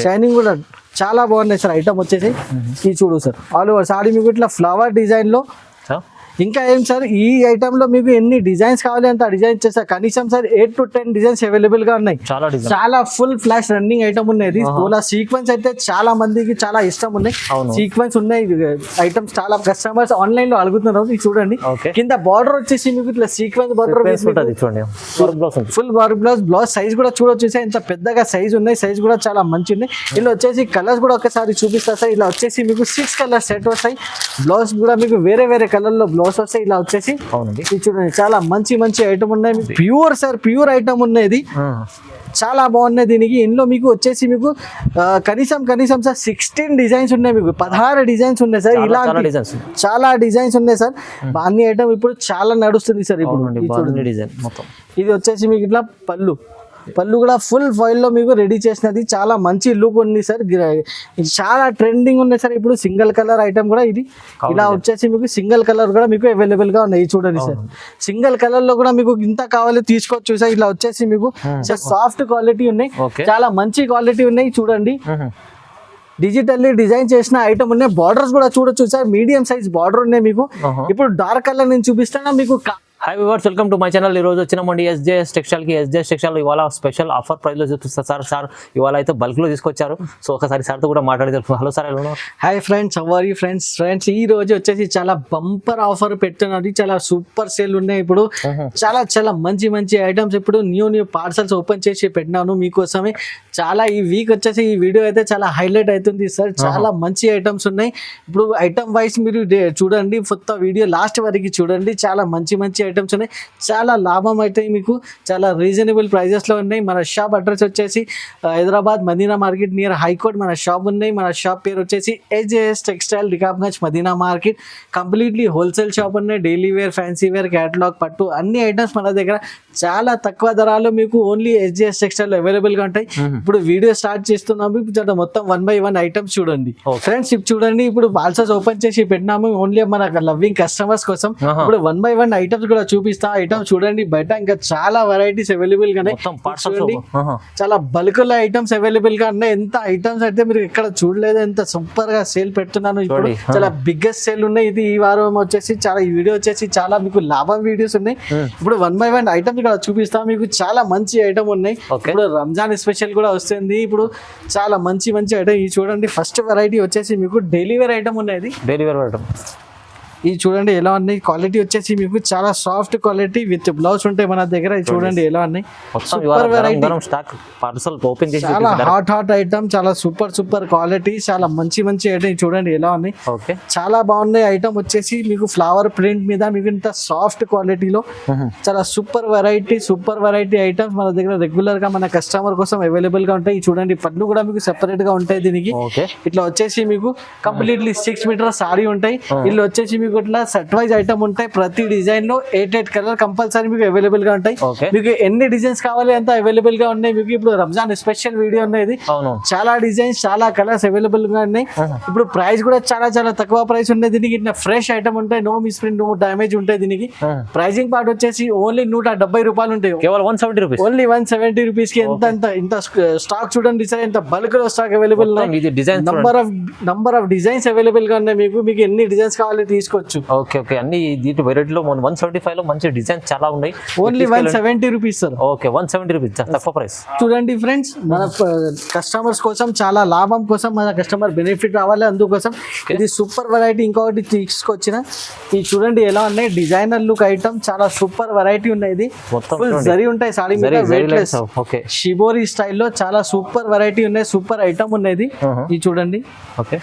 Shining కూడా చాలా బాగున్నాయి సార్. ఐటమ్ వచ్చేసి ఇది చూడు సార్, ఆల్ ఓవర్ సారీ మీకు ఇట్లా ఫ్లవర్ డిజైన్ లో. ఇంకా ఏం సార్, ఈ ఐటమ్ లో మీకు ఎన్ని డిజైన్స్ కావాలి అంత డిజైన్ చేస్తారు. కనీసం సార్ 8 to 10 డిజైన్స్ అవైలబుల్ గా ఉన్నాయి. చాలా ఫుల్ ఫ్లాష్ రన్నింగ్ ఐటమ్ ఉన్నాయి. సీక్వెన్స్ అయితే చాలా మందికి చాలా ఇష్టం ఉన్నాయి. సీక్వెన్స్ ఉన్నాయి ఐటమ్స్, చాలా కస్టమర్స్ ఆన్లైన్ లో అడుగుతున్నారు. ఇది చూడండి, కింద బార్డర్ వచ్చేసి మీకు ఇట్లా sequence border, full border blouse size కూడా చూడొచ్చు సార్. ఇంత పెద్దగా సైజ్ ఉన్నాయి, సైజ్ కూడా చాలా మంచి ఉన్నాయి. ఇలా వచ్చేసి కలర్స్ కూడా ఒకసారి చూపిస్తారు సార్. ఇలా వచ్చేసి మీకు 6 కలర్ సెట్ వస్తాయి. బ్లౌజ్ కూడా మీకు వేరే వేరే కలర్ లో బ్లౌజ్ వస్తాయి. ఇలా వచ్చేసి చూడండి, చాలా మంచి మంచి ఐటమ్ ఉన్నాయి. ప్యూర్ సార్, ప్యూర్ ఐటమ్ ఉన్నది, చాలా బాగున్నాయి. దీనికి ఇందులో మీకు వచ్చేసి మీకు కనీసం సార్ 16 డిజైన్స్ ఉన్నాయి. మీకు 16 డిజైన్స్ ఉన్నాయి సార్. ఇలా చాలా డిజైన్స్ ఉన్నాయి సార్. అన్ని ఐటమ్ ఇప్పుడు చాలా నడుస్తుంది సార్. ఇప్పుడు ఇది వచ్చేసి మీకు ఇట్లా పళ్ళు కూడా ఫుల్ ఫాయిల్ లో మీకు రెడీ చేసినది. చాలా మంచి లుక్ ఉంది సార్. చాలా ట్రెండింగ్ ఉన్నాయి సార్ ఇప్పుడు. సింగిల్ కలర్ ఐటమ్ కూడా ఇది. ఇలా వచ్చేసి మీకు సింగిల్ కలర్ కూడా మీకు అవైలబుల్ గా ఉన్నాయి. చూడండి సార్, సింగిల్ కలర్ లో కూడా మీకు ఇంత కావాలి తీసుకోవచ్చు సార్. ఇలా వచ్చేసి మీకు సాఫ్ట్ క్వాలిటీ ఉన్నాయి, చాలా మంచి క్వాలిటీ ఉన్నాయి. చూడండి, డిజిటల్లీ డిజైన్ చేసిన ఐటమ్ ఉన్నాయి. బార్డర్స్ కూడా చూడొచ్చు సార్, మీడియం సైజ్ బార్డర్ ఉన్నాయి మీకు. ఇప్పుడు డార్క్ కలర్ నేను చూపిస్తాను మీకు. Hi viewers, welcome to my channel. ఈ రోజు వచ్చినామండి ఎస్జేఎస్ టెక్స్టైల్ కి. ఎస్జేఎస్ టెక్స్టైల్ ఇవాళ స్పెషల్ ఆఫర్ ప్రైస్ లో చూపిస్తారు సార్. ఇవాళ అయితే బల్క్ లో తీసుకొచ్చారు. సో ఒకసారి సార్ తో కూడా మాట్లాడి. హలో సార్, ఎలా ఉన్నారు? Hi friends, how are you friends? ఈ రోజు వచ్చేసి చాలా బంపర్ ఆఫర్ పెడుతున్నది. చాలా సూపర్ సేల్ ఉన్నాయి ఇప్పుడు. చాలా మంచి మంచి ఐటమ్స్ ఇప్పుడు న్యూ పార్సల్స్ ఓపెన్ చేసి పెట్టినాను మీకోసమే. చాలా ఈ వీక్ వచ్చేసి ఈ వీడియో అయితే చాలా హైలైట్ అవుతుంది సార్. చాలా మంచి ఐటమ్స్ ఉన్నాయి. ఇప్పుడు ఐటమ్ వైస్ మీరు చూడండి, మొత్తం వీడియో లాస్ట్ వరకు చూడండి. చాలా మంచి ఐటమ్స్ ఉన్నాయి. చాలా లాభం అయితే మీకు చాలా రీజనబుల్ ప్రైజెస్ లో ఉన్నాయి. మన షాప్ అడ్రస్ వచ్చేసి Hyderabad Madina market near high court మన షాప్ ఉన్నాయి. మన షాప్ పేరు వచ్చేసి SJS textile, Rikabganj, Madina market. Completely wholesale shop ఉన్నాయి. Daily wear, fancy wear, catalogue, పట్టు అన్ని ఐటమ్స్ మన దగ్గర చాలా తక్కువ ధరలో మీకు ఓన్లీ ఎస్జేఎస్ టెక్స్టైల్ అవైలబుల్ గా ఉంటాయి. ఇప్పుడు వీడియో స్టార్ట్ చేస్తున్నాము. ఇప్పుడు మొత్తం 1 by 1 ఐటమ్స్ చూడండి ఫ్రెండ్స్. చూడండి, ఇప్పుడు పార్సల్స్ ఓపెన్ చేసి పెట్టినాము ఓన్లీ మన లవ్వింగ్ కస్టమర్స్ కోసం. ఇప్పుడు 1 by 1 ఐటమ్స్ కూడా చూపిస్తా. ఐటమ్స్ చూడండి, బయట ఇంకా చాలా వెరైటీస్ అవైలబుల్ గా ఉన్నాయి. చాలా బల్క్ లో ఐటమ్స్ అవైలబుల్ గా ఉన్నాయి. ఎంత ఐటమ్స్ అయితే మీరు ఎక్కడ చూడలేదు, ఎంత సూపర్ గా సేల్ పెడుతున్నాను. ఇప్పుడు చాలా బిగ్గెస్ట్ సేల్ ఉన్నాయి. ఇది ఈ వారం వచ్చేసి చాలా ఈ వీడియో వచ్చేసి చాలా మీకు లాభం వీడియోస్ ఉన్నాయి. ఇప్పుడు 1 by 1 ఐటమ్స్ ఇక్కడ చూపిస్తాం మీకు. చాలా మంచి ఐటమ్ ఉన్నాయి. ఇప్పుడు రంజాన్ స్పెషల్ కూడా వస్తుంది. ఇప్పుడు చాలా మంచి ఐటమ్. ఇది చూడండి, ఫస్ట్ వెరైటీ వచ్చేసి మీకు డైలీ వేర్ ఐటమ్ ఉన్నాయి. డైలీ వేర్ ఐటమ్ ఇది చూడండి ఎలా ఉన్నాయి. క్వాలిటీ వచ్చేసి మీకు చాలా సాఫ్ట్ క్వాలిటీ విత్ బ్లౌజ్ ఉంటాయి మన దగ్గర. ఇది చూడండి ఎలా ఉన్నాయి. సూపర్ వెరైటీ, చాలా హాట్ ఐటమ్, చాలా సూపర్ క్వాలిటీ, చాలా మంచి ఐటమ్. చూడండి ఎలా ఉన్నాయి, చాలా బాగున్నాయి. ఐటమ్ వచ్చేసి మీకు ఫ్లవర్ ప్రింట్ మీద మీకు ఇంత సాఫ్ట్ క్వాలిటీలో చాలా సూపర్ వెరైటీ ఐటమ్స్ మన దగ్గర రెగ్యులర్ గా మన కస్టమర్ కోసం అవైలబుల్ గా ఉంటాయి. చూడండి, పళ్ళు కూడా మీకు సెపరేట్ గా ఉంటాయి దీనికి. ఇట్లా వచ్చేసి మీకు కంప్లీట్లీ 6 మీటర్ సారీ ఉంటాయి. ఇల్లు వచ్చేసి మీకు ఇట్లా సెట్ వైజ్ ఐటమ్ ఉంటాయి. ప్రతి డిజైన్ లో 8 కలర్ కంపల్సరీ మీకు అవైలబుల్ గా ఉంటాయి. మీకు ఎన్ని డిజైన్స్ కావాలి అంత అవైలబుల్ గా ఉన్నాయి మీకు. ఇప్పుడు రంజాన్ స్పెషల్ వీడియో అనేది. చాలా డిజైన్స్, చాలా కలర్స్ అవైలబుల్ గా ఉన్నాయి. ఇప్పుడు ప్రైస్ కూడా చాలా తక్కువ ప్రైస్ ఉన్నాయి దీనికి. ఇట్లా ఫ్రెష్ ఐటమ్ ఉంటాయి, నో మిస్ప్రింట్, నో డ్యామేజ్ ఉంటాయి దీనికి. ప్రైజింగ్ పార్ట్ వచ్చేసి ఓన్లీ 170 రూపాయలు ఉంటాయి. కేవలం 170 రూపీస్, ఓన్లీ 170 రూపీస్ కి. ఇంత స్టాక్ చూడండి సార్, ఎంత బల్క్ లో స్టాక్ అవైలబుల్ ఉన్నాయి. నంబర్ ఆఫ్ డిజైన్స్ అవైలబుల్ గా ఉన్నాయి మీకు. మీకు ఎన్ని డిజైన్స్ కావాలి తీసుకోవచ్చు. ఓకే అన్ని దీంట్లో వెరైటీలో 175 లో మంచి డిజైన్ చాలా ఉన్నాయి. Only 170 rupees sir. Okay, 170 rupees తక్కువ ప్రైస్. చూడండి ఫ్రెండ్స్, మన కస్టమర్స్ కోసం చాలా లాభం కోసం, మన కస్టమర్ బెనిఫిట్ రావాలి, అందుకోసం ఇది సూపర్ వెరైటీ ఇంకొకటి తీసుకొచ్చిన. ఇది చూడండి ఎలా ఉన్నాయి, డిజైనర్ లుక్ ఐటమ్, చాలా సూపర్ వెరైటీ ఉన్నాయి. ఇది ఫుల్ జరీ ఉంటాయి సారీ మీద, వెయిట్లెస్ షిబోరి స్టైల్లో చాలా సూపర్ వెరైటీ ఉన్నాయి, సూపర్ ఐటమ్ ఉన్నది. ఇది చూడండి. ఓకే,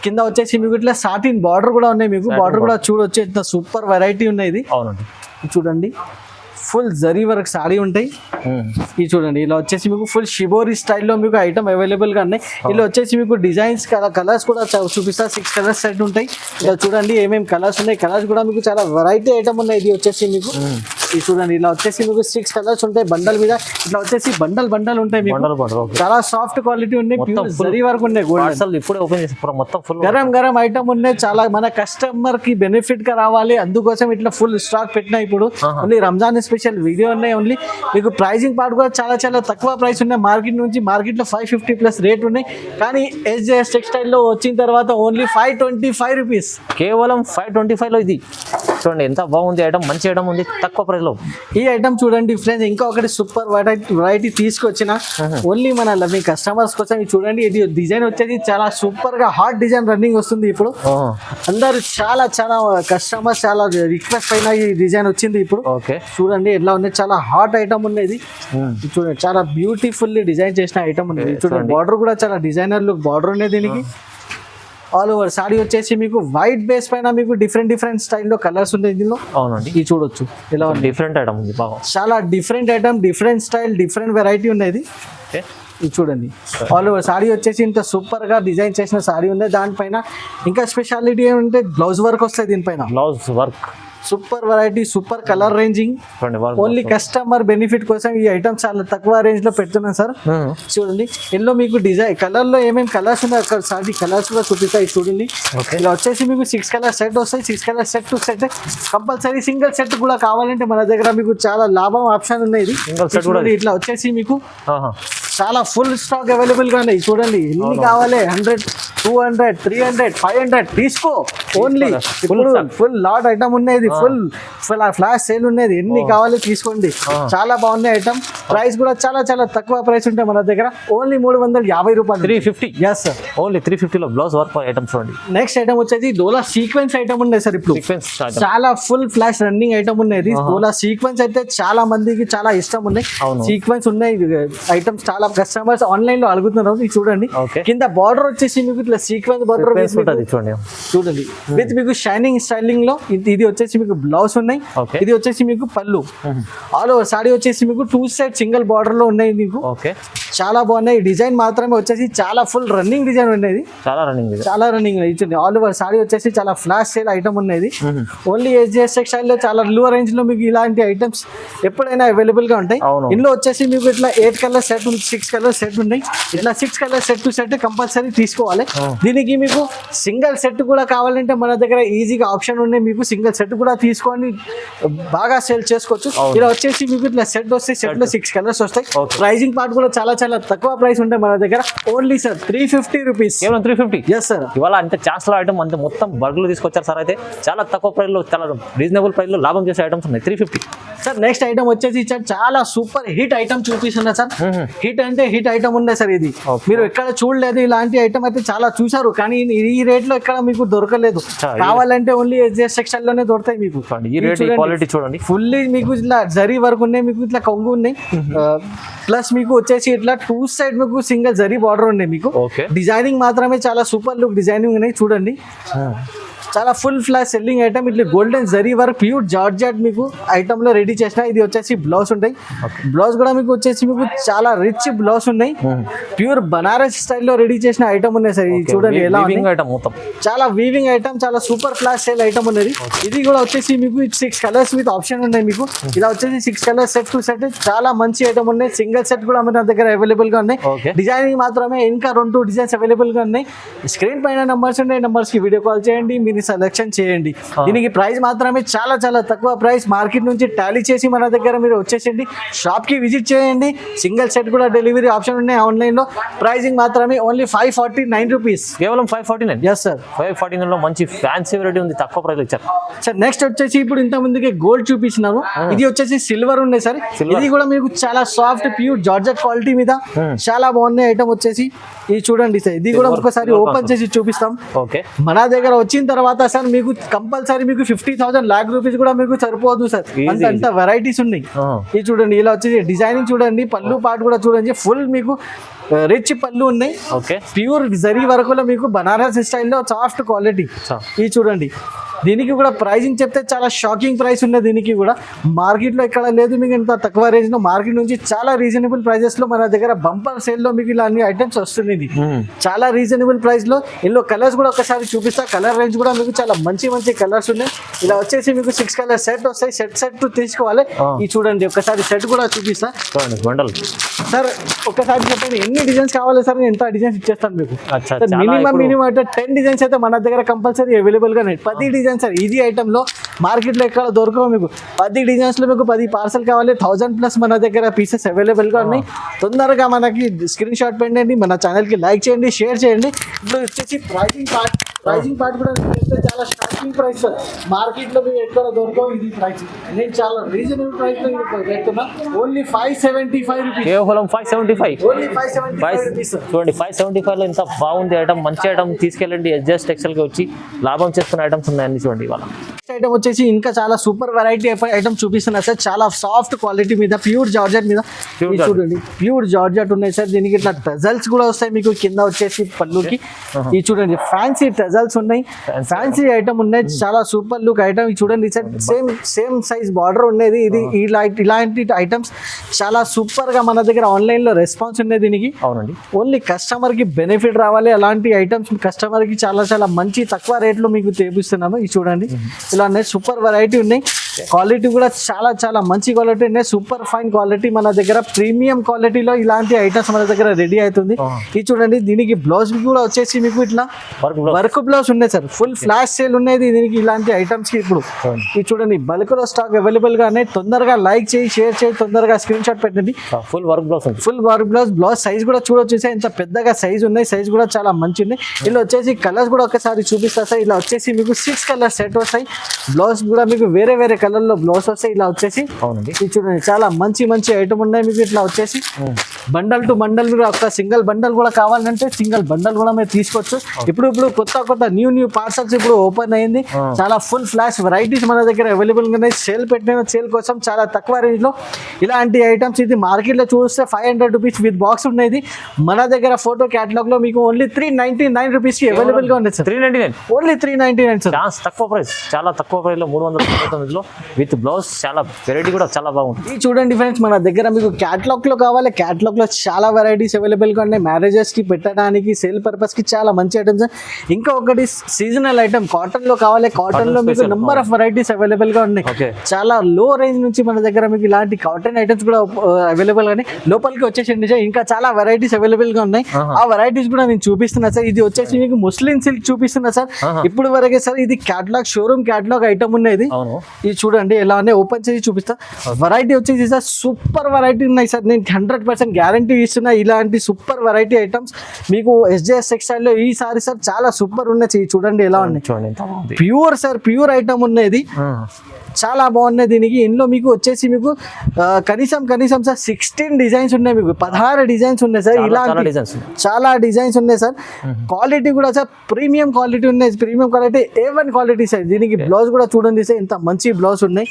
కింద వచ్చేసి మీకు ఇట్లా సాటిన్ బార్డర్ కూడా ఉన్నాయి మీకు. బార్డర్ కూడా చూడొచ్చు, ఇంత సూపర్ వెరైటీ ఉన్నాయి. అవునండి, చూడండి, ఫుల్ జరీ వర్క్ సారీ ఉంటాయి. ఇది చూడండి, ఇలా వచ్చేసి మీకు ఫుల్ షిబోరి స్టైల్లో మీకు ఐటమ్ అవైలబుల్ గా ఉన్నాయి. ఇలా వచ్చేసి మీకు డిజైన్స్ కలర్స్ కూడా చూపిస్తా. 6 కలర్స్ సెట్ ఉంటాయి. ఇలా చూడండి ఏమేమి కలర్స్ ఉన్నాయి. కలర్స్ కూడా మీకు చాలా వెరైటీ ఐటమ్ ఉన్నాయి. ఇది వచ్చేసి మీకు ఇది చూడండి ఇలా వచ్చేసి మీకు 6 కలర్స్ ఉంటాయి బండల్ మీద, ఇట్లా వచ్చేసి బండల్ ఉంటాయి మీకు. చాలా సాఫ్ట్ క్వాలిటీ ఉన్నాయి, ప్యూర్ జరీ వర్క్ ఉన్నాయి గోల్డ్. అసలు ఇప్పుడే ఓపెన్ చేసి మొత్తం ఫుల్ గరం ఐటమ్ ఉన్నాయి. చాలా మన కస్టమర్ కి బెనిఫిట్ గా రావాలి, అందుకోసం ఇట్లా ఫుల్ స్టాక్ పెట్టినా. ఇప్పుడు ఓన్లీ రంజాన్ స్పెషల్ వీడియో ఉన్నాయి. ఓన్లీ మీకు ప్రైజింగ్ పార్ట్ కూడా చాలా తక్కువ ప్రైస్ ఉన్నాయి. మార్కెట్ లో 550 ప్లస్ రేట్ ఉన్నాయి, కానీ SJS టెక్స్టైల్ లో వచ్చిన తర్వాత ఓన్లీ 525 రూపీస్, కేవలం 525 లో. ఇది చూడండి ఎంత బాగుంది ఐటమ్, మంచి ఐటమ్ ఉంది తక్కువ ప్రైస్ లో. ఈ ఐటమ్ చూడండి ఫ్రెండ్స్, ఇంకా ఒకటి సూపర్ వెరైటీ తీసుకొచ్చిన ఓన్లీ మన మీ కస్టమర్స్ కోసం. ఇది చూడండి, ఇది డిజైన్ వచ్చేది చాలా సూపర్ గా హాట్ డిజైన్ రన్నింగ్ వస్తుంది ఇప్పుడు. అందరు చాలా కస్టమర్స్ చాలా రిక్వెస్ట్ పైన ఈ డిజైన్ వచ్చింది ఇప్పుడు. ఓకే చూడండి ఎట్లా ఉంది, చాలా హాట్ ఐటమ్ ఉన్నది. చూడండి చాలా బ్యూటిఫుల్లీ డిజైన్ చేసిన ఐటమ్ ఉన్నది. చూడండి బార్డర్ కూడా చాలా డిజైనర్ లుక్ బార్డర్ ఉన్నది దీనికి. ఆల్ ఓవర్ సారీ వచ్చేసి మీకు వైట్ బేస్ పైన మీకు డిఫరెంట్ స్టైల్లో కలర్స్ ఉంటాయి దీనిలో. అవునండి, ఇది చూడొచ్చు ఎలా ఉంది, డిఫరెంట్ ఐటమ్ ఉంది బాగా. చాలా different item, different style, different variety ఉన్నది. ఇది చూడండి ఆల్ ఓవర్ సారీ వచ్చేసి ఇంత సూపర్ గా డిజైన్ చేసిన సారీ ఉంది. దానిపైన ఇంకా స్పెషాలిటీ ఏమంటే బ్లౌజ్ వర్క్ వస్తుంది దీనిపైన. Blouse work super variety, super colour ranging. Only customer benefit కోసం ఈ ఐటమ్ చాలా తక్కువ రేంజ్ లో పెడుతున్నాను సార్. చూడండి ఎల్లో మీకు డిజైన్ కలర్ లో ఏమేమి కలర్స్ ఉన్నాయి అక్కడ సారీ కలర్స్ కూడా చూపిస్తాయి. చూడండి ఇలా వచ్చేసి మీకు 6 కలర్ సెట్ వస్తాయి. 6 colour set to set compulsory. Single set కూడా కావాలంటే మన దగ్గర మీకు చాలా లాభం ఆప్షన్ ఉన్నాయి. ఇది ఇట్లా వచ్చేసి మీకు చాలా ఫుల్ స్టాక్ అవైలబుల్ గా ఉన్నాయి. చూడండి ఎన్ని కావాలి, 100, 200, 300, 500 తీసుకో. ఓన్లీ ఫుల్ లాట్ ఐటమ్ ఉన్నది, ఫుల్ ఫ్లాష్ సేల్ ఉన్నది. ఎన్ని కావాలి తీసుకోండి. చాలా బాగున్నాయి ఐటమ్. ప్రైస్ కూడా చాలా తక్కువ ప్రైస్ ఉంటాయి మన దగ్గర. ఓన్లీ 350 రూపాయలు. 350. ఎస్ సార్, ఓన్లీ 350 లో బ్లౌజ్ వర్క్ ఐటమ్ చూడండి. నెక్స్ట్ ఐటమ్ వచ్చేసి డోలా సీక్వెన్స్ ఐటమ్ ఉన్నాయి సార్. ఇప్పుడు చాలా ఫుల్ ఫ్లాష్ రన్నింగ్ ఐటమ్ ఉన్నది. డోలా సీక్వెన్స్ అయితే చాలా మందికి చాలా ఇష్టం ఉన్నాయి. సీక్వెన్స్ ఉన్నాయి ఐటమ్స్, చాలా కస్టమర్స్ ఆన్లైన్ లో అడుగుతున్నారు. ఇది చూడండి కింద బార్డర్ వచ్చేసి మీకు ఇట్లా సీక్వెన్స్ బార్డర్ చూడండి విత్ మీకు షైనింగ్ స్టైలింగ్ లో. ఇది వచ్చేసి మీకు బ్లౌజ్ ఉన్నాయి, ఇది వచ్చేసి మీకు పళ్ళు. ఆల్ ఓవర్ సారీ వచ్చేసి మీకు 2 సైడ్ సింగిల్ బార్డర్ లో ఉన్నాయి మీకు. చాలా బాగున్నాయి. డిజైన్ మాత్రమే వచ్చేసి చాలా ఫుల్ రన్నింగ్ డిజైన్ ఉన్నది, చాలా రన్నింగ్ ఇచ్చింది. ఆల్ ఓవర్ సారీ వచ్చేసి చాలా ఫ్లాష్ సేల్ ఐటమ్ ఉన్నది. ఓన్లీ SJS టెక్స్టైల్ లో చాలా లో రేంజ్ లో మీకు ఇలాంటి ఐటమ్స్ ఎప్పుడైనా అవైలబుల్ గా ఉంటాయి. ఇందులో వచ్చేసి మీకు ఇట్లా 8 కలర్ సెట్, 6 కలర్ సెట్ ఉన్నాయి. ఇట్లా 6 colour set to set compulsory తీసుకోవాలి. దీనికి మీకు సింగిల్ సెట్ కూడా కావాలంటే మన దగ్గర ఈజీగా ఆప్షన్ ఉన్నాయి. మీకు సింగిల్ సెట్ కూడా తీసుకొని బాగా సేల్ చేసుకోవచ్చు. ఇలా వచ్చేసి మీకు ఇట్లా సెట్ వస్తాయి, సెట్ లో 6 కలర్స్ వస్తాయి. ప్రైజింగ్ పార్ట్ కూడా చాలా తక్కువ ప్రైస్ ఉంటాయి మన దగ్గర. Only sir 350 rupees. 350. Yes sir, ఇవాళ అంటే ఛాన్స్ లో ఐటమ్ అంతే మొత్తం బల్క్లో తీసుకొచ్చారు సార్. అయితే చాలా తక్కువ ప్రైస్ లో, చాలా రీజనబుల్ ప్రైస్ లో లాభం చేసే ఐటమ్స్ ఉన్నాయి. 350 సార్. నెక్స్ట్ ఐటమ్ వచ్చేసి చాలా సూపర్ హిట్ ఐటమ్ చూపిస్తున్నా సార్. హిట్ అంటే హిట్ ఐటమ్ ఉన్నాయి సార్. ఇది మీరు ఎక్కడ చూడలేదు, ఇలాంటి ఐటమ్ అయితే చాలా చూసారు, కానీ ఈ రేట్ లో ఎక్కడ మీకు దొరకలేదు. కావాలంటే ఓన్లీ SJS టెక్స్టైల్ లోనే దొరుకుతాయి మీకు. ఈ రేట్ క్వాలిటీ చూడండి, ఫుల్లీ మీకు ఇట్లా జరీ వర్క్ ఉన్నాయి, మీకు ఇట్లా కొంగు ఉన్నాయి. ప్లస్ మీకు వచ్చేసి ఇట్లా 2 సైడ్ మీకు సింగిల్ జరీ బార్డర్ ఉన్నాయి మీకు. డిజైనింగ్ మాత్రమే చాలా సూపర్ లుక్ డిజైనింగ్ ఉన్నాయి. చూడండి చాలా ఫుల్ ఫ్లాష్ సెల్లింగ్ ఐటమ్. ఇట్లా golden zari work pure georgette మీకు ఐటమ్ లో రెడీ చేసిన. ఇది వచ్చేసి బ్లౌజ్ ఉంటాయి. బ్లౌజ్ కూడా మీకు వచ్చేసి మీకు చాలా రిచ్ బ్లౌజ్ ఉన్నాయి. ప్యూర్ బనారస్ స్టైల్లో రెడీ చేసిన ఐటమ్ ఉన్నాయి సార్. ఇది చూడండి ఎలా చాలా వీవింగ్ ఐటమ్, చాలా సూపర్ ఫ్లాష్ సేల్ ఐటమ్ ఉన్నది. ఇది కూడా వచ్చేసి మీకు 6 కలర్స్ విత్ ఆప్షన్ ఉన్నాయి మీకు. ఇలా వచ్చేసి 6 కలర్స్ సెట్ టు సెట్ చాలా మంచి ఐటమ్ ఉన్నాయి. సింగిల్ సెట్ కూడా మన దగ్గర అవైలబుల్ గా ఉన్నాయి. డిజైనింగ్ మాత్రమే ఇంకా 2 డిజైన్స్ అవైలబుల్ గా ఉన్నాయి. స్క్రీన్ పైన నంబర్స్ ఉన్నాయి, నంబర్స్ కి వీడియో కాల్ చేయండి, మీరు సెలెక్షన్ చేయండి. దీనికి ప్రైస్ మాత్రమే చాలా తక్కువ ప్రైస్. మార్కెట్ నుంచి టాలీ చేసి మన దగ్గర మీరు వచ్చేసండి, షాప్ కి విజిట్ చేయండి. సింగిల్ సెట్ కూడా డెలివరీ ఆప్షన్ ఉన్నాయి ఆన్లైన్ లో. ప్రైజింగ్ మాత్రమే ఓన్లీ 549 రూపీస్. కేవలం 549. ఎస్ సార్, 549 లో మంచి ఫ్యాన్సీ వెరైటీ ఉంది, తక్కువ ప్రైస్ ఇచ్చారు సార్. నెక్స్ట్ వచ్చేసి ఇప్పుడు ఇంత ముందుకే గోల్డ్ చూపించినాము. ఇది వచ్చేసి సిల్వర్ ఉన్నాయి సార్. ఇది కూడా మీకు చాలా సాఫ్ట్ ప్యూర్ జార్జెట్ క్వాలిటీ మీద చాలా బాగున్నాయి ఐటమ్ వచ్చేసి. ఇది చూడండి సార్, ఇది కూడా ఒకసారి ఓపెన్ చేసి చూపిస్తాం. మన దగ్గర వచ్చిన తర్వాత సార్ మీకు కంపల్సరీ మీకు 50,000 lakh రూపీస్ కూడా మీకు సరిపోదు సార్. అంత వెరైటీస్ ఉన్నాయి. ఇది చూడండి ఇలా వచ్చేసి డిజైనింగ్ చూడండి, పళ్ళు పాటు కూడా చూడండి, ఫుల్ మీకు రిచ్ పళ్ళు ఉన్నాయి. ప్యూర్ జరీ వరకు మీకు బనారస్ స్టైల్లో సాఫ్ట్ క్వాలిటీ. ఇది చూడండి దీనికి కూడా ప్రైజింగ్ చెప్తే చాలా షాకింగ్ ప్రైస్ ఉన్నది. దీనికి కూడా మార్కెట్లో ఎక్కడ లేదు మీకు ఇంత తక్కువ రేంజ్ లో, మార్కెట్ నుంచి చాలా రీజనబుల్ ప్రైజెస్ లో మన దగ్గర బంపర్ సేల్ లో మీకు ఇలా అన్ని ఐటమ్స్ వస్తుంది. ఇది చాలా రీజనబుల్ ప్రైస్ లో. ఇందులో కలర్స్ కూడా ఒకసారి చూపిస్తా. కలర్ రేంజ్ కూడా మీకు చాలా మంచి మంచి కలర్స్ ఉన్నాయి. ఇలా వచ్చేసి మీకు 6 కలర్ సెట్ వస్తాయి. సెట్ తీసుకోవాలి. ఇది చూడండి ఒకసారి సెట్ కూడా చూపిస్తా బండల్. సార్ ఒకసారి చెప్పండి ఎన్ని డిజైన్స్ కావాలి సార్, నేను ఎంత డిజైన్స్ ఇచ్చేస్తాను మీకు. అచ్చా, మినిమం అయితే 10 డిజైన్స్ అయితే మన దగ్గర కంపల్సరీ అవైలబుల్ గా ఉన్నాయి. 10 డిజైన్స్ సార్. ఇది ఐటమ్ లో మార్కెట్ లో ఎక్కడ దొరకవు మీకు. 10 డిజైన్స్ లో మీకు 10 పార్సల్ కావాలి. 1000+ మన దగ్గర పీసెస్ అవైలబుల్ గా ఉన్నాయి. తొందరగా మనకి స్క్రీన్ షాట్ పెట్టండి, మన ఛానల్ కి లైక్ చేయండి, షేర్ చేయండి. ఇప్పుడు వచ్చేసి ప్రైజింగ్ పార్ట్ కూడా చూస్తే చాలా స్టార్టింగ్ ప్రైస్ సార్. మార్కెట్ లో మీకు ఎక్కడ దొరకవు ఇది ప్రైస్. నేను చాలా రీజనబుల్ ప్రైస్ లో పెడుతున్నా. Only 575 rupees. కేవలం 575. Only 575 rupees. చూడండి 575 లో ఇంత బాగుంది ఐటమ్. మంచి ఐటమ్ తీసుకెళ్ళండి. ఎస్జేఎస్ టెక్స్టైల్ కి వచ్చి లాభం చేసుకున్న ఐటమ్స్ ఉన్నాయని చూడండి. ఇవాళ ఐటమ్ వచ్చేసి ఇంకా చాలా సూపర్ వెరైటీ ఐటమ్ చూపిస్తున్నా సార్. చాలా సాఫ్ట్ క్వాలిటీ మీద ప్యూర్ జార్జెట్ మీద చూడండి. ప్యూర్ జార్జెట్ ఉన్నాయి సార్. దీనికి ఇట్లా టజల్స్ కూడా వస్తాయి మీకు కింద వచ్చేసి పళ్ళుకి. ఇది చూడండి ఫ్యాన్సీ టజల్స్ ఉన్నాయి. ఫ్యాన్సీ ఐటమ్ ఉన్నాయి. చాలా సూపర్ లుక్ ఐటమ్. ఇది చూడండి సార్. సేమ్ సైజ్ బార్డర్ ఉండేది. ఇది ఇలాంటి ఐటమ్స్ చాలా సూపర్ గా మన దగ్గర ఆన్లైన్ లో రెస్పాన్స్ ఉన్నాయి దీనికి. అవునండి. ఓన్లీ కస్టమర్ కి బెనిఫిట్ రావాలి. అలాంటి ఐటమ్స్ కస్టమర్ కి చాలా చాలా మంచి తక్కువ రేట్ లో మీకు తెప్పిస్తున్నాము. ఇది చూడండి ఇలా సూపర్ వెరైటీ ఉన్నాయి. క్వాలిటీ కూడా చాలా చాలా మంచి క్వాలిటీ ఉన్నాయి. సూపర్ ఫైన్ క్వాలిటీ మన దగ్గర ప్రీమియం క్వాలిటీలో ఇలాంటి ఐటమ్స్ మన దగ్గర రెడీ అవుతుంది. ఇది చూడండి. దీనికి బ్లౌజ్ కూడా వచ్చేసి మీకు ఇట్లా వర్క్ బ్లౌజ్ ఉన్నాయి సార్. ఫుల్ ఫ్లాష్ సేల్ ఉన్నది దీనికి ఇలాంటి ఐటమ్స్ కి. ఇప్పుడు ఇది చూడండి బల్క్ లో స్టాక్ అవైలబుల్ గా ఉన్నాయి. తొందరగా లైక్ చేయి, షేర్ చేయి, తొందరగా స్క్రీన్ షాట్ పెట్టండి. Full work blouse. Blouse size కూడా చూడొచ్చు సార్. ఇంత పెద్దగా సైజ్ ఉన్నాయి. సైజ్ కూడా చాలా మంచి ఉన్నాయి. ఇలా వచ్చేసి కలర్స్ కూడా ఒకసారి చూపిస్తా సార్. ఇలా వచ్చేసి మీకు 6 కలర్ సెట్ వస్తాయి. బ్లౌజ్ కూడా మీకు వేరే వేరే కలర్ లో బ్లౌజ్ వస్తాయి. ఇలా వచ్చేసి అవునండి. ఇది చూడండి చాలా మంచి మంచి ఐటమ్ ఉన్నాయి మీకు. ఇట్లా వచ్చేసి బండల్ టు బండల్ కూడా ఒక సింగిల్ బండల్ కూడా కావాలంటే సింగిల్ బండల్ కూడా మీరు తీసుకోవచ్చు. ఇప్పుడు కొత్త న్యూ పార్సల్స్ ఇప్పుడు ఓపెన్ అయింది. చాలా ఫుల్ ఫ్లాష్ వెరైటీస్ మన దగ్గర అవైలబుల్ గా ఉన్నాయి. సేల్ కోసం చాలా తక్కువ రేంజ్ లో ఇలాంటి ఐటమ్స్. ఇది మార్కెట్ లో చూస్తే 500 రూపీస్ విత్ బాక్స్ ఉన్నాయి. మన దగ్గర ఫోటో క్యాటలాగ్ లో మీకు ఓన్లీ 399 రూపీస్ కి అవైలబుల్ గా ఉంది సార్. 399 only 399 sir. తక్కువ ప్రైస్, చాలా తక్కువ ప్రైస్ లో 399 లో విత్ బ్లౌజ్. చాలా వెరైటీ కూడా చాలా బాగుంటుంది. ఇది చూడండి ఫ్రెండ్స్ మన దగ్గర మీకు క్యాటలాగ్ లో కావాలి. క్యాటలాగ్ లో చాలా వెరైటీస్ అవైలబుల్ గా ఉన్నాయి. మ్యారేజెస్ కి పెట్టడానికి సేల్ పర్పస్ కి చాలా మంచి ఐటమ్స్. ఇంకా ఒకటి సీజనల్ ఐటమ్ కాటన్ లో కావాలి. కాటన్ లో మీకు నెంబర్ ఆఫ్ వెరైటీస్ అవైలబుల్ గా ఉన్నాయి. చాలా లో రేంజ్ నుంచి మన దగ్గర మీకు ఇలాంటి కాటన్ ఐటమ్స్ కూడా అవైలబుల్ గా ఉన్నాయి. లోపలికి వచ్చేసండి సార్ ఇంకా చాలా వెరైటీస్ అవైలబుల్ గా ఉన్నాయి. ఆ వెరైటీస్ కూడా నేను చూపిస్తున్నా సార్. ఇది వచ్చేసి మీకు ముస్లిం సిల్క్ చూపిస్తున్నా సార్. ఇప్పుడు వరకే సార్ ఇది క్యాటలాగ్ షోరూమ్ క్యాటలాగ్ ఐటమ్ ఉన్నది. ఇది చూడండి ఎలా ఓపెన్ చేసి చూపిస్తా. వెరైటీ వచ్చేసి సార్ సూపర్ వెరైటీ ఉన్నాయి సార్. నేను 100% గ్యారంటీ ఇస్తున్నా. ఇలాంటి సూపర్ వెరైటీ ఐటమ్స్ మీకు ఎస్జేఎస్ టెక్స్టైల్ లో ఈసారి సార్ చాలా సూపర్ ఉన్నాయి. చూడండి ఎలా ఉన్నాయి. ప్యూర్ సార్ ప్యూర్ ఐటమ్ ఉన్నది. చాలా బాగున్నాయి. దీనికి ఇందులో మీకు వచ్చేసి మీకు కనీసం సార్ 16 డిజైన్స్ ఉన్నాయి. మీకు 16 డిజైన్స్ ఉన్నాయి సార్. ఇలా చాలా డిజైన్స్ ఉన్నాయి సార్. క్వాలిటీ కూడా సార్ ప్రీమియం క్వాలిటీ ఉన్నాయి. Premium quality A1 quality sir. దీనికి బ్లౌజ్ కూడా చూడండి సార్ ఎంత మంచి బ్లౌజ్ ఉన్నాయి.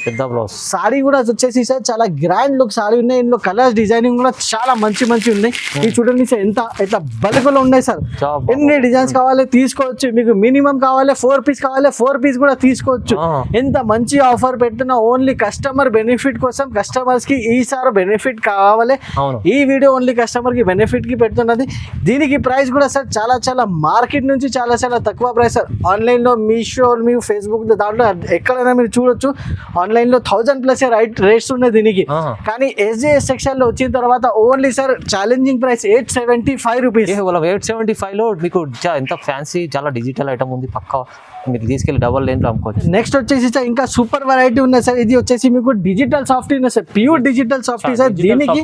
సారీ కూడా వచ్చేసి సార్ చాలా గ్రాండ్ లుక్ సారీ ఉన్నాయి. ఇందులో కలర్స్ డిజైనింగ్ కూడా చాలా మంచి ఉన్నాయి. ఇది చూడండి సార్ ఎంత ఇట్లా బల్క్లో ఉన్నాయి సార్. ఎన్ని డిజైన్స్ కావాలి తీసుకోవచ్చు. మీకు మినిమం కావాలి 4 పీస్ కావాలి 4 పీస్ కూడా తీసుకోవచ్చు. ఎంత మంచి ఆఫర్ పెడుతున్నా. ఓన్లీ కస్టమర్ బెనిఫిట్ కోసం కస్టమర్స్ కి ఈసారి బెనిఫిట్ కావాలి. ఈ వీడియో ఓన్లీ కస్టమర్ కి బెనిఫిట్ కి పెడుతున్నది. దీనికి ప్రైస్ కూడా సార్ చాలా మార్కెట్ నుంచి చాలా తక్కువ ప్రైస్ సార్. ఆన్లైన్ లో మీషో మీకు ఫేస్బుక్ దాంట్లో ఎక్కడైనా మీరు చూడొచ్చు. ఆన్లైన్ లో 1000+ రేట్స్ ఉన్నాయి దీనికి. కానీ ఎస్జేఎస్ సెక్షన్ లో వచ్చిన తర్వాత only sir challenging price 875 rupees. 875 లో మీకు ఎంత ఫ్యాన్సీ చాలా డిజిటల్ ఐటమ్ ఉంది. పక్కా మీరు తీసుకెళ్ళి డబల్ లైన్ లో అమ్ముకోవచ్చు. నెక్స్ట్ వచ్చేసి సార్ ఇంకా సూపర్ వెరైటీ ఉన్నాయి సార్. ఇది వచ్చేసి మీకు డిజిటల్ సాఫ్ట్ ఉన్నాయి sir. Pure digital soft sir. దీనికి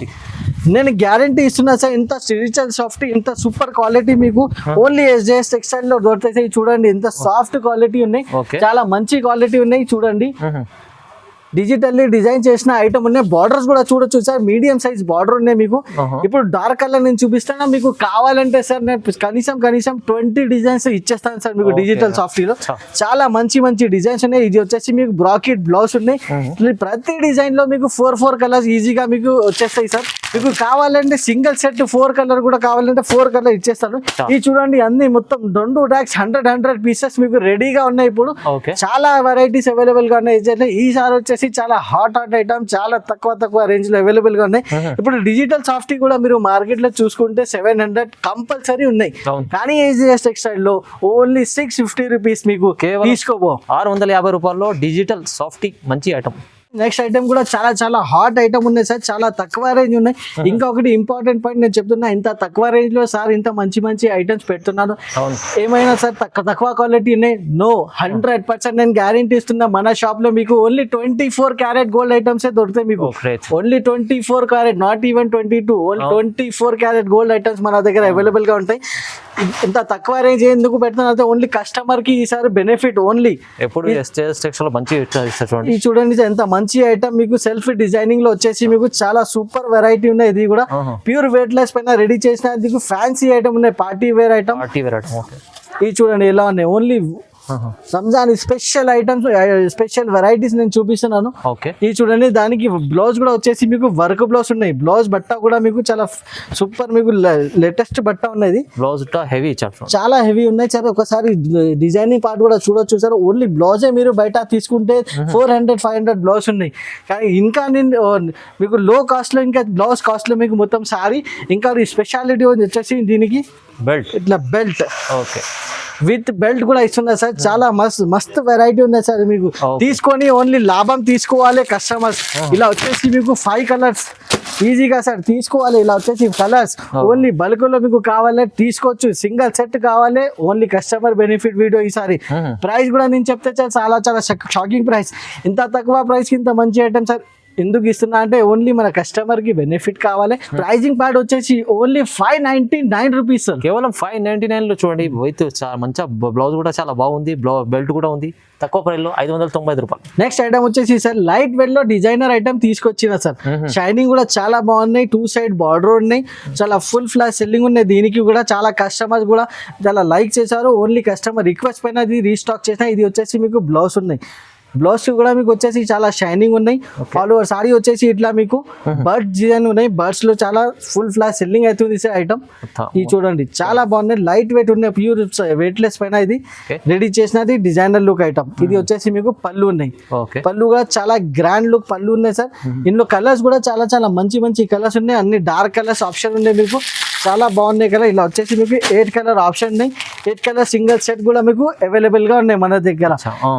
నేను గ్యారంటీ ఇస్తున్నా సార్. ఇంత డిజిటల్ సాఫ్ట్ ఇంత సూపర్ క్వాలిటీ మీకు ఓన్లీ ఎస్జేఎస్ టెక్స్టైల్ లో దొరుకుతాయి. చూడండి ఎంత సాఫ్ట్ క్వాలిటీ ఉన్నాయి. చాలా మంచి క్వాలిటీ ఉన్నాయి. చూడండి డిజిటల్లీ డిజైన్ చేసిన ఐటమ్ ఉన్నాయి. బార్డర్స్ కూడా చూడొచ్చు సార్. మీడియం సైజ్ బార్డర్ ఉన్నాయి మీకు. ఇప్పుడు డార్క్ కలర్ నేను చూపిస్తాను. మీకు కావాలంటే సార్ నేను కనీసం 20 డిజైన్స్ ఇచ్చేస్తాను సార్ మీకు డిజిటల్ సాఫ్ట్ లో. చాలా మంచి డిజైన్స్ ఉన్నాయి. ఇది వచ్చేసి మీకు బ్రాకెట్ బ్లౌజ్ ఉన్నాయి. ప్రతి డిజైన్ లో మీకు 4 కలర్స్ ఈజీగా మీకు వచ్చేస్తాయి సార్. మీకు కావాలంటే సింగిల్ సెట్ 4 కలర్ కూడా కావాలంటే 4 కలర్ ఇచ్చేస్తాను. ఇది చూడండి అన్ని మొత్తం 2 ట్యాక్స్ 100 పీసెస్ మీకు రెడీగా ఉన్నాయి. ఇప్పుడు ఓకే చాలా వెరైటీస్ అవైలబుల్ గా ఉన్నాయి. ఈసారి వచ్చేసి చాలా హాట్ ఐటమ్ చాలా తక్కువ రేంజ్ లో అవైలబుల్ గా ఉన్నాయి. ఇప్పుడు డిజిటల్ సాఫ్టీ కూడా మీరు మార్కెట్ లో చూసుకుంటే 700 కంపల్సరీ ఉన్నాయి. కానీ ఏజిఎస్ టెక్స్టైల్ లో ఓన్లీ 650 రూపీస్ మీకు తీసుకోబో 650 రూపాయల్లో డిజిటల్ సాఫ్టీ మంచి ఐటమ్. నెక్స్ట్ ఐటమ్ కూడా చాలా హాట్ ఐటమ్ ఉన్నాయి సార్. చాలా తక్కువ రేంజ్ ఉన్నాయి. ఇంకా ఒకటి ఇంపార్టెంట్ పాయింట్ నేను చెప్తున్నా, ఇంత తక్కువ రేంజ్ లో సార్ ఇంత మంచి ఐటమ్స్ పెడుతున్నాను. ఏమైనా సార్ తక్కువ క్వాలిటీ ఉన్నాయి? నో, 100% నేను గ్యారంటీ ఇస్తున్నా. మన షాప్ లో మీకు ఓన్లీ 24 క్యారెట్ గోల్డ్ ఐటమ్స్ దొరుకుతాయి. మీకు only 24 carrot, not even 22, only 24 carat gold items మన దగ్గర అవైలబుల్ గా ఉంటాయి. ఇంత తక్కువ రేంజ్ ఎందుకు పెడుతున్నా, ఓన్లీ కస్టమర్ కి ఈసారి బెనిఫిట్ ఓన్లీ. ఎప్పుడు మంచి చూడండి ఎంత మంచి ఐటమ్ మీకు సెల్ఫ్ డిజైనింగ్ లో వచ్చేసి మీకు చాలా సూపర్ వెరైటీ ఉన్నాయి. ఇది కూడా ప్యూర్ వెయిట్ లెస్ పైన రెడీ చేసిన మీకు ఫ్యాన్సీ ఐటమ్ ఉన్నాయి. Party wear item. ఇది చూడండి ఎలా ఉన్నాయి. Only Ramzan special items, special varieties నేను చూపిస్తున్నాను. ఇది చూడండి దానికి బ్లౌజ్ కూడా వచ్చేసి మీకు వర్క్ బ్లౌజ్ ఉన్నాయి. బ్లౌజ్ బట్ట కూడా మీకు చాలా సూపర్, మీకు లేటెస్ట్ బట్ట ఉన్నది. బ్లౌజ్ హెవీ, చాలా హెవీ ఉన్నాయి సార్. ఒకసారి డిజైనింగ్ పార్ట్ కూడా చూడొచ్చు సార్. ఓన్లీ బ్లౌజే మీరు బయట తీసుకుంటే 400-500 బ్లౌజ్ ఉన్నాయి. కానీ ఇంకా మీకు లో కాస్ట్ లో, ఇంకా బ్లౌజ్ కాస్ట్ లో మీకు మొత్తం సారీ. ఇంకా స్పెషాలిటీ వచ్చేసి దీనికి బెల్ట్, ఇట్లా బెల్ట్ ఓకే విత్ బెల్ట్ కూడా ఇస్తున్నారు సార్. చాలా మస్తు వెరైటీ ఉన్నాయి సార్. మీకు తీసుకొని ఓన్లీ లాభం తీసుకోవాలి కస్టమర్స్. ఇలా వచ్చేసి మీకు 5 కలర్స్ ఈజీగా సార్ తీసుకోవాలి. ఇలా వచ్చేసి కలర్స్ ఓన్లీ బల్క్ లో మీకు కావాలి తీసుకోవచ్చు. సింగిల్ సెట్ కావాలి ఓన్లీ కస్టమర్ బెనిఫిట్ వీడియో. ఈసారి ప్రైస్ కూడా నేను చెప్తే చాలా షాకింగ్ ప్రైస్. ఇంత తక్కువ ప్రైస్ కి ఇంత మంచి ఐటమ్ సార్ ఎందుకు ఇస్తున్నా అంటే ఓన్లీ మన కస్టమర్ కి బెనిఫిట్ కావాలి. ప్రైజింగ్ పార్ట్ వచ్చేసి ఓన్లీ 599 రూపీస్, కేవలం 599 లో. చూడండి విత్ మంచిగా బ్లౌజ్ కూడా చాలా బాగుంది, బెల్ట్ కూడా ఉంది. తక్కువ ప్రైస్ లో 590 రూపాయలు. నెక్స్ట్ ఐటమ్ వచ్చేసి సార్ లైట్ వెయిట్ లో డిజైనర్ ఐటమ్ తీసుకొచ్చిన సార్. షైనింగ్ కూడా చాలా బాగున్నాయి. 2 సైడ్ బార్డర్ ఉన్నాయి. చాలా ఫుల్ ఫ్లాష్ సెల్లింగ్ ఉన్నాయి. దీనికి కూడా చాలా కస్టమర్స్ కూడా చాలా లైక్ చేశారు. ఓన్లీ కస్టమర్ రిక్వెస్ట్ పైన ఇది రీస్టాక్ చేసిన. ఇది వచ్చేసి మీకు బ్లౌజ్ ఉన్నాయి. బ్లౌజ్ కూడా మీకు వచ్చేసి చాలా షైనింగ్ ఉన్నాయి. ఆల్ ఓవర్ సారీ వచ్చేసి ఇట్లా మీకు బర్డ్స్ డిజైన్ ఉన్నాయి. బర్డ్స్ లో చాలా ఫుల్ ఫ్లాష్ సెల్లింగ్ అవుతుంది సార్ ఐటమ్. ఇది చూడండి చాలా బాగున్నాయి. లైట్ వెయిట్ ఉన్నాయి. ప్యూర్ వెయిట్ లెస్ పైన ఇది రెడీ చేసినది డిజైనర్ లుక్ ఐటమ్. ఇది వచ్చేసి మీకు పళ్ళు ఉన్నాయి. పళ్ళు కూడా చాలా గ్రాండ్ లుక్ పళ్ళు ఉన్నాయి సార్. ఇందులో కలర్స్ కూడా చాలా మంచి కలర్స్ ఉన్నాయి. అన్ని డార్క్ కలర్స్ ఆప్షన్ ఉన్నాయి. మీకు చాలా బాగున్నాయి కలర్. ఇలా వచ్చేసి మీకు 8 కలర్ ఆప్షన్ ఉన్నాయి. 8 కలర్ సింగిల్ సెట్ కూడా మీకు అవైలబుల్ గా ఉన్నాయి మన దగ్గర.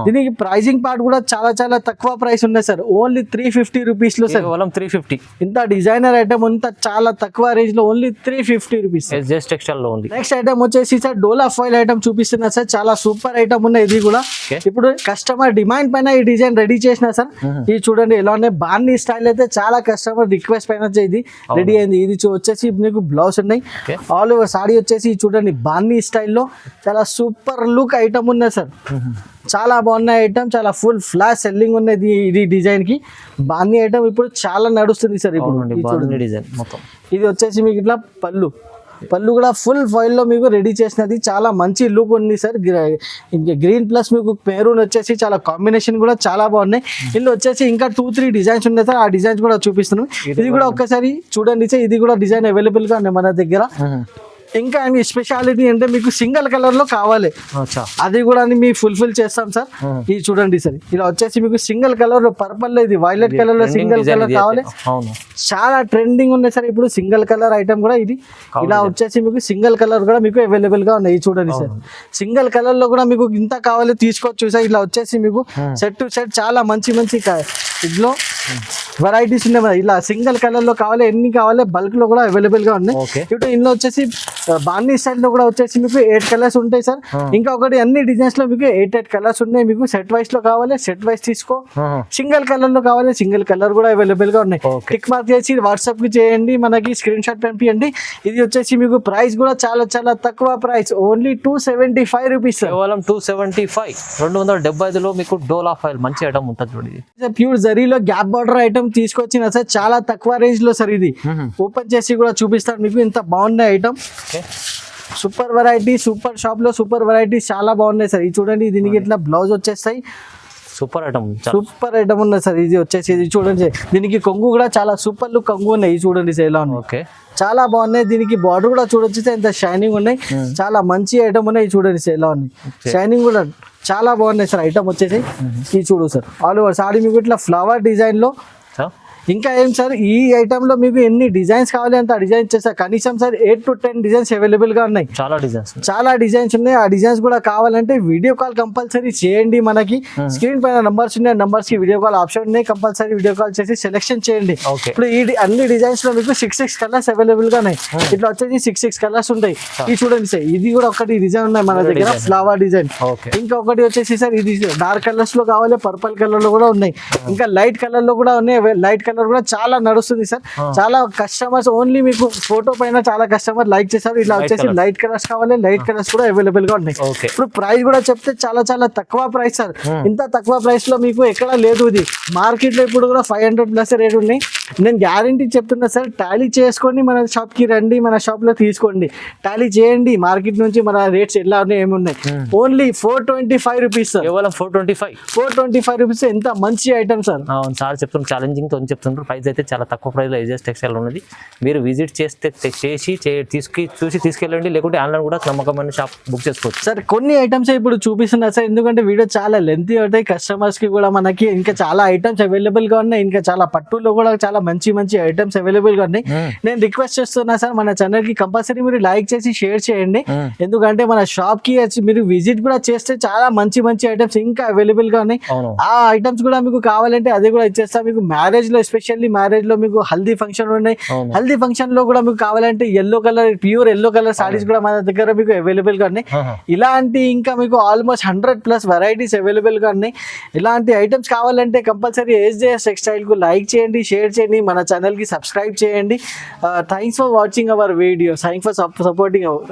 దీనికి ప్రైజింగ్ పార్ట్ కూడా చాలా తక్కువ ప్రైస్ ఉన్నాయి సార్. ఓన్లీ 350 రూపీస్ లో సార్. 350. ఇంత డిజైనర్ ఐటమ్ ఇంత చాలా తక్కువ రేంజ్ లో ఓన్లీ 350 రూపీస్ టెక్స్టైల్ లో ఉంది. నెక్స్ట్ ఐటమ్ వచ్చేసి సార్ డోలా ఫాయిల్ ఐటమ్ చూపిస్తున్నా సార్. చాలా సూపర్ ఐటమ్ ఉన్నాయి. ఇది కూడా ఇప్పుడు కస్టమర్ డిమాండ్ పైన ఈ డిజైన్ రెడీ చేసిన సార్. ఇది చూడండి ఎలా ఉన్నాయి. బార్నీ స్టైల్ అయితే చాలా కస్టమర్ రిక్వెస్ట్ పైన ఇది రెడీ అయింది. ఇది వచ్చేసి మీకు బ్లౌజ్ ఉన్నాయి. ఆల్ ఓవర్ సారీ వచ్చేసి చూడండి బార్నీ స్టైల్లో చాలా సూపర్ లుక్ ఐటమ్ ఉన్నాయి సార్. చాలా బాగున్నాయి ఐటమ్. చాలా ఫుల్ ఫ్లాష్ సెల్లింగ్ ఉన్నది ఇది డిజైన్ కి. బార్నీ ఐటమ్ ఇప్పుడు చాలా నడుస్తుంది సార్. ఇప్పుడు డిజైన్ మొత్తం ఇది వచ్చేసి మీకు ఇట్లా పళ్ళు కూడా ఫుల్ ఫాయిల్ లో మీకు రెడీ చేసినది. చాలా మంచి లుక్ ఉంది సార్. గ్రీన్ ప్లస్ మీకు మెరూన్ వచ్చేసి చాలా కాంబినేషన్ కూడా చాలా బాగున్నాయి. ఇందులో వచ్చేసి ఇంకా 2-3 డిజైన్స్ ఉన్నాయి సార్. ఆ డిజైన్స్ కూడా చూపిస్తున్నాం. ఇది కూడా ఒక్కసారి చూడండి సార్. ఇది కూడా డిజైన్ అవైలబుల్ గా ఉన్నాయి మన దగ్గర. ఇంకా స్పెషాలిటీ అంటే మీకు సింగిల్ కలర్ లో కావాలి, అది కూడా మీ ఫుల్ఫిల్ చేస్తాం సార్. ఇది చూడండి సార్. ఇలా వచ్చేసి మీకు సింగిల్ కలర్ పర్పల్ లో ఇది వైలెట్ కలర్ లో సింగిల్ కలర్ కావాలి. చాలా ట్రెండింగ్ ఉన్నాయి సార్ ఇప్పుడు సింగిల్ కలర్ ఐటమ్ కూడా. ఇది ఇలా వచ్చేసి మీకు సింగిల్ కలర్ కూడా మీకు అవైలబుల్ గా ఉన్నాయి. చూడండి సార్. సింగిల్ కలర్ లో కూడా మీకు ఇంత కావాలి తీసుకోవచ్చు సార్. ఇలా వచ్చేసి మీకు సెట్ టు సెట్ చాలా మంచి ఇందులో వెరైటీస్ ఉన్నాయి. ఇలా సింగిల్ కలర్ లో కావాలి, ఎన్ని కావాలి బల్క్ లో కూడా అవైలబుల్ గా ఉన్నాయి. ఇప్పుడు ఇందులో వచ్చేసి బార్నీ స్టైల్ లో కూడా వచ్చేసి మీకు 8 కలర్స్ ఉంటాయి సార్. ఇంకా ఒకటి అన్ని డిజైన్స్ లో మీకు 8 కలర్స్ ఉన్నాయి. మీకు సెట్ వైస్ లో కావాలి సెట్ వైస్ తీసుకో, సింగిల్ కలర్ లో కావాలి సింగిల్ కలర్ కూడా అవైలబుల్ గా ఉన్నాయి. టిక్ మార్క్ చేసి వాట్సాప్ కి చేయండి, మనకి స్క్రీన్ షాట్ పంపించండి. ఇది వచ్చేసి మీకు ప్రైస్ కూడా చాలా తక్కువ ప్రైస్. Only 275 rupees. కేవలం 275. 275 లో మీకు డోలా ఫైల్ మంచి ఐటమ్ ఉంటుంది చూడండి. ప్యూర్ జరీలో గ్యాప్ బార్డర్ ఐటమ్ తీసుకొచ్చిన సార్. చాలా తక్కువ రేంజ్ లో సార్. ఇది ఓపెన్ చేసి కూడా చూపిస్తాను మీకు. ఇంత బాగున్నాయి item. Super variety, super shop లో సూపర్ వెరైటీ చాలా బాగున్నాయి సార్. ఇది చూడండి. దీనికి ఇట్లా బ్లౌజ్ వచ్చేస్తాయి. Super item. సూపర్ ఐటమ్ ఉన్నది సార్. ఇది వచ్చేసి ఇది చూడండి, దీనికి కొంగు కూడా చాలా సూపర్ లుక్ కొంగు ఉన్నాయి. ఇది చూడండి సార్ ఎలా ఉంది, ఓకే చాలా బాగున్నాయి. దీనికి బార్డర్ కూడా చూడొచ్చు సార్, ఎంత షైనింగ్ ఉన్నాయి. చాలా మంచి ఐటమ్ ఉన్నాయి. చూడండి సార్ ఎలా ఉంది, షైనింగ్ కూడా చాలా బాగున్నాయి సార్. ఐటమ్ వచ్చేసి ఇది చూడు సార్, ఆల్ ఓవర్ సారీ మీకు ఇట్లా ఫ్లవర్ డిజైన్ లో. ఇంకా ఏం సార్, ఈ ఐటమ్ లో మీకు ఎన్ని డిజైన్స్ కావాలి అంత డిజైన్ చేస్తారు. కనీసం సార్ 8 to 10 డిజైన్స్ అవైలబుల్ గా ఉన్నాయి. చాలా డిజైన్స్ ఉన్నాయి. ఆ డిజైన్స్ కూడా కావాలంటే వీడియో కాల్ కంపల్సరీ చేయండి. మనకి స్క్రీన్ పైన నంబర్స్ ఉన్నాయి, నంబర్స్ కి వీడియో కాల్ ఆప్షన్ ఉన్నాయి. కంపల్సరీ వీడియో కాల్ చేసి సెలెక్షన్ చేయండి. ఇప్పుడు ఈ అన్ని డిజైన్స్ లో మీకు 6 కలర్స్ అవైలబుల్ గా ఉన్నాయి. ఇట్లా వచ్చేసి 6 కలర్స్ ఉంటాయి. ఇది చూడండి సార్, ఇది కూడా ఒకటి డిజైన్ ఉన్నాయి మన దగ్గర, ఫ్లవర్ డిజైన్. ఇంకొకటి వచ్చేసి సార్, ఇది డార్క్ కలర్స్ లో కావాలి, పర్పుల్ కలర్ లో కూడా ఉన్నాయి. ఇంకా లైట్ కలర్ లో కూడా ఉన్నాయి. లైట్ కలర్ కూడా చాలా నడుస్తుంది సార్. చాలా కస్టమర్స్ ఓన్లీ మీకు ఫోటో పైన చాలా కస్టమర్ లైక్ చేశారు. ఇలా వచ్చేసి లైట్ కలర్స్ కావాలి, లైట్ కలర్స్ కూడా అవైలబుల్ గా ఉన్నాయి. ఇప్పుడు ప్రైస్ కూడా చెప్తే చాలా చాలా తక్కువ ప్రైస్ సార్. ఇంత తక్కువ ప్రైస్ లో మీకు ఎక్కడ లేదు. ఇది మార్కెట్ లో ఇప్పుడు కూడా 500+ రేట్ ఉన్నాయి. నేను గ్యారంటీ చెప్తున్నా సార్, టాలీ చేసుకోండి, మన షాప్ కి రండి, మన షాప్ లో తీసుకోండి, టాలీ చేయండి. మార్కెట్ నుంచి మన రేట్స్ ఎలా ఉన్నాయి ఏమున్నాయి. ఓన్లీ 425 రూపీస్ సార్, కేవలం 425 రూపీస్. ఎంత మంచి ఐటమ్ సార్. అవును సార్ చెప్తున్నారు, ఛాలెంజింగ్ తో చెప్తున్నారు. ప్రైస్ అయితే చాలా తక్కువ ప్రైస్ లో ఎస్జేఎస్ టెక్స్టైల్ ఉన్నది. మీరు విజిట్ చేస్తే చూసి తీసుకెళ్ళండి, లేకుంటే ఆన్లైన్ కూడా నమ్మకమైన షాప్ బుక్ చేసుకోవచ్చు సార్. కొన్ని ఐటమ్స్ ఇప్పుడు చూపిస్తున్నారు సార్, ఎందుకంటే వీడియో చాలా లెంతీ అవుతాయి. కస్టమర్స్ కి కూడా మనకి ఇంకా చాలా ఐటమ్స్ అవైలబుల్ గా ఉన్నాయి. ఇంకా చాలా పట్టులో కూడా చాలా మంచి మంచి ఐటమ్స్ అవైలబుల్ గా ఉన్నాయి. నేను రిక్వెస్ట్ చేస్తున్నా సార్, మన ఛానల్ కి కంపల్సరీ మీరు లైక్ చేసి షేర్ చేయండి. ఎందుకంటే మన షాప్ కి మీరు విజిట్ కూడా చేస్తే చాలా మంచి మంచి ఐటమ్స్ ఇంకా అవైలబుల్ గా ఉన్నాయి. ఆ ఐటమ్స్ కూడా మీకు కావాలంటే అది కూడా ఇచ్చేస్తా. మీకు మ్యారేజ్ లో, ఎస్పెషల్లీ మ్యారేజ్ లో మీకు హల్దీ ఫంక్షన్ ఉన్నాయి. హల్దీ ఫంక్షన్ లో కూడా మీకు కావాలంటే ప్యూర్ ఎల్లో కలర్ సారీస్ కూడా మన దగ్గర మీకు అవైలబుల్ గా ఉన్నాయి. ఇలాంటి ఇంకా మీకు ఆల్మోస్ట్ 100+ వెరైటీస్ అవైలబుల్ గా ఉన్నాయి. ఇలాంటి ఐటమ్స్ కావాలంటే కంపల్సరీ ఎస్జేఎస్ టెక్స్టైల్ కు లైక్ చేయండి, షేర్ చేయండి, మన ఛానల్ కి సబ్స్క్రైబ్ చేయండి. Thanks for watching our video. Thanks for supporting hour